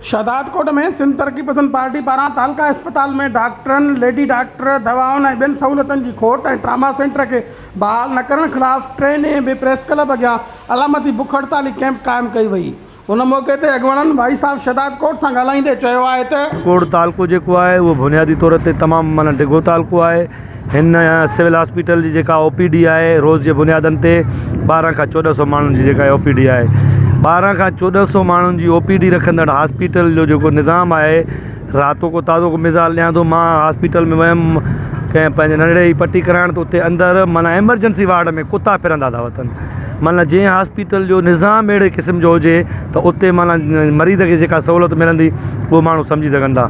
शहदादकोट में सिंध तरक्की पसंद पार्टी पारां तालका अस्पताल में डॉक्टरनि, लेडी डॉक्टर, दवाउनि ऐं ॿियनि सहूलियतुनि जी खोट ऐं ट्रामा सेंटर खे बहाल न करण ख़िलाफ़ 3 ॾींहं बि प्रेस क्लब अॻियां अलामती बुख हड़ताली कैंप क़ाइमु कई वई। उन मौक़े ते अॻुवाणनि भाई साहब शहदादकोट सां ॻाल्हाईंदे चयो आहे त कोट तालको जेको आहे उहो बुनियादी तौर ते तमामु माना डिघो तालको आहे। हिन सिविल हॉस्पिटल जी जेका OPD आहे रोज़ जे बुनियादनि ते 12 खां 1400 माण्हुनि जी जेका OPD आहे। 12 खां 1400 माण्हुनि जी OPD रखंदड़ हॉस्पिटल जो जेको निज़ाम आहे, रातो को ताज़ो को मिसाल ॾियां थो, मां हॉस्पिटल में वियुमि कंहिं पंहिंजे नंढड़े ई पटी कराइण, त उते अंदरि माना एमरजेंसी वार्ड में कुता फिरंदा था वठनि। माना जंहिं हॉस्पिटल जो निज़ाम अहिड़े क़िस्म जो हुजे त उते माना मरीज़ खे जेका सहूलियत मिलंदी उहो माण्हू सम्झी सघंदा।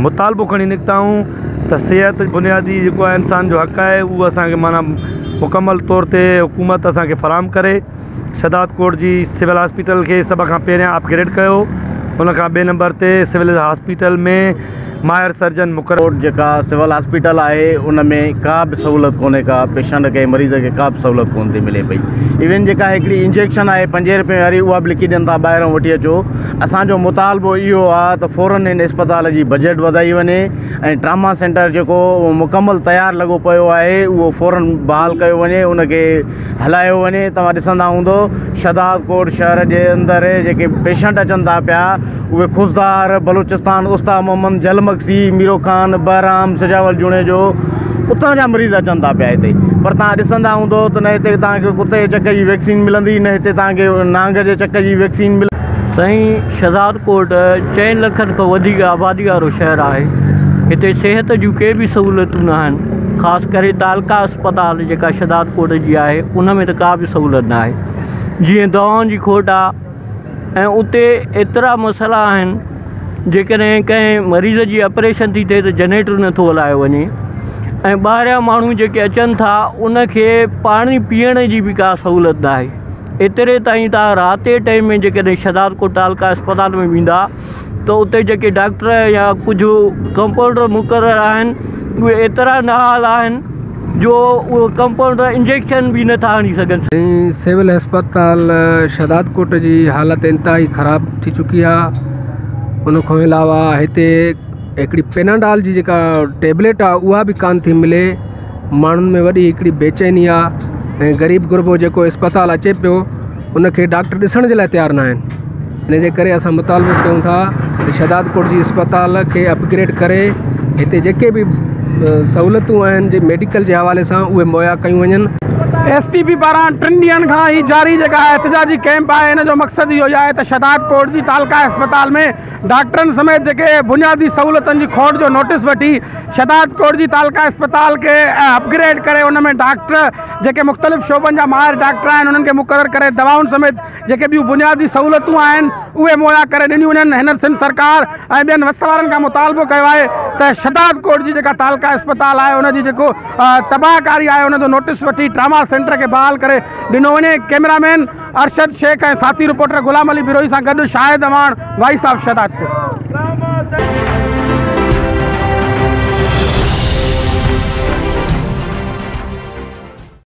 मुतालबो खणी निकिता आहियूं त सिहत बुनियादी जेको आहे इंसान जो हक़ आहे, उहो असांखे माना मुकमल तौर ते हुकूमत असांखे फराहम करे। शहदादकोट जी सिविल हॉस्पिटल खे सभ खां पहिरियां अपग्रेड कयो। उन खां ॿिए नंबर ते सिविल हॉस्पिटल में माहिर सर्जन मुक़ररु जेका सिविल हॉस्पिटल आहे उन में का बि सहूलियत कोन्हे का, पेशेंट खे मरीज़ खे का बि सहूलियत कोन थी मिले पई। इवन जेका हिकिड़ी इंजेक्शन आहे 5 रुपए वारी, उहा बि लिखी ॾियनि था ॿाहिरों वठी अचो। असांजो मुतालबो इहो आहे त फ़ौरन इन अस्पताल जी बजट वधाई वञे ऐं ट्रामा सेंटर जेको मुकमल तयारु लॻो पियो आहे उहो फ़ौरन बहाल कयो वञे, उनखे हलायो वञे। तव्हां ॾिसंदा हूंदो शहदादकोट शहर जे अंदरि जेके पेशेंट अचनि था पिया उहे खुशदार, बलूचिस्तान, उस्ताद मोहम्मद, जलमक्सी, मीरो खान, बहराम, सजावल जुणे जो उतां जा मरीज़ अचनि था पिया हिते। पर तव्हां ॾिसंदा हूंदो त न हिते तव्हांखे कुते जे चक जी वैक्सीन मिलंदी, न हिते तव्हांखे नांग जे चक जी वैक्सीन मिलंदी। साईं, शहदादकोट 4 लखनि खां वधीक आबादी वारो शहर आहे। हिते सिहत जूं के बि सहूलियतूं न आहिनि। ख़ासि करे तालका अस्पताल जेका शहदादकोट जी आहे उन में त का बि सहूलियत न आहे। जीअं दवाउनि जी खोट आहे ऐं उते एतिरा मसइला आहिनि, जेकॾहिं कंहिं मरीज़ जी ऑपरेशन थी थिए त जनरेटर नथो हलायो वञे ऐं ॿाहिरियां माण्हू जेके अचनि था उनखे पाणी पीअण जी बि का सहूलियत न आहे। एतिरे ताईं तव्हां राति जे टाइम में जेकॾहिं शहदादकोट तालका अस्पताल में वेंदा त उते जेके डॉक्टर या कुझु कंपाउंडर मुक़ररु आहिनि उहे एतिरा नाहाल आहिनि जो उहो कंपाउंडर इंजेक्शन बि नथा हणी सघनि। सिविल अस्पताल शहदादकोट जी हालत इंतहाई ख़राब थी चुकी आहे। उन खां अलावा हिते हिकिड़ी पेनाडाल जी जेका टेबलेट आहे उहा बि कान थी मिले। माण्हुनि में वॾी हिकिड़ी बेचैनी आहे ऐं ग़रीब गुरबो जेको अस्पताल अचे पियो उनखे डॉक्टर ॾिसण जे लाइ तयारु न आहिनि। इन जे करे असां मुतालबो कयूं था त शहदादकोट जी अस्पताल खे अपग्रेड करे हिते जेके बि सहूलियतूं आहिनि जे मेडिकल जे हवाले सां उहे मुहैया कयूं वञनि। STP पारां 3 ॾींहंनि खां ही जारी जेका एहतिजाजी कैंप आहे, इन जो मक़सदु इहो आहे त शहदादकोट जी तालका अस्पताल में डॉक्टरनि समेत जेके बुनियादी सहूलियतुनि जी खोट जो नोटिस वठी शहदादकोट जी तालका अस्पताल खे अपग्रेड करे उन में डॉक्टर जेके मुख़्तलिफ़ शोबनि जा माहिर डॉक्टर आहिनि उन्हनि खे मुक़ररु करे दवाउनि समेत जेके ॿियूं बुनियादी सहूलियतूं आहिनि उहे मुहैया करे ॾिनियूं वञनि। हिन सिंध सरकार ऐं ॿियनि वस वारनि खां मुतालबो कयो आहे त शहदादकोट जी जेका तालका अस्पताल आहे उनजी जेको तबाहकारी आहे उनजो नोटिस वठी ट्रामा सेंटर खे बहाल करे ॾिनो वञे। कैमरामैन अरशद शेख ऐं साथी रिपोर्टर गुलाम अली बिरोही सां गॾु शाहिद अवान, वाइस ऑफ शहदादकोट।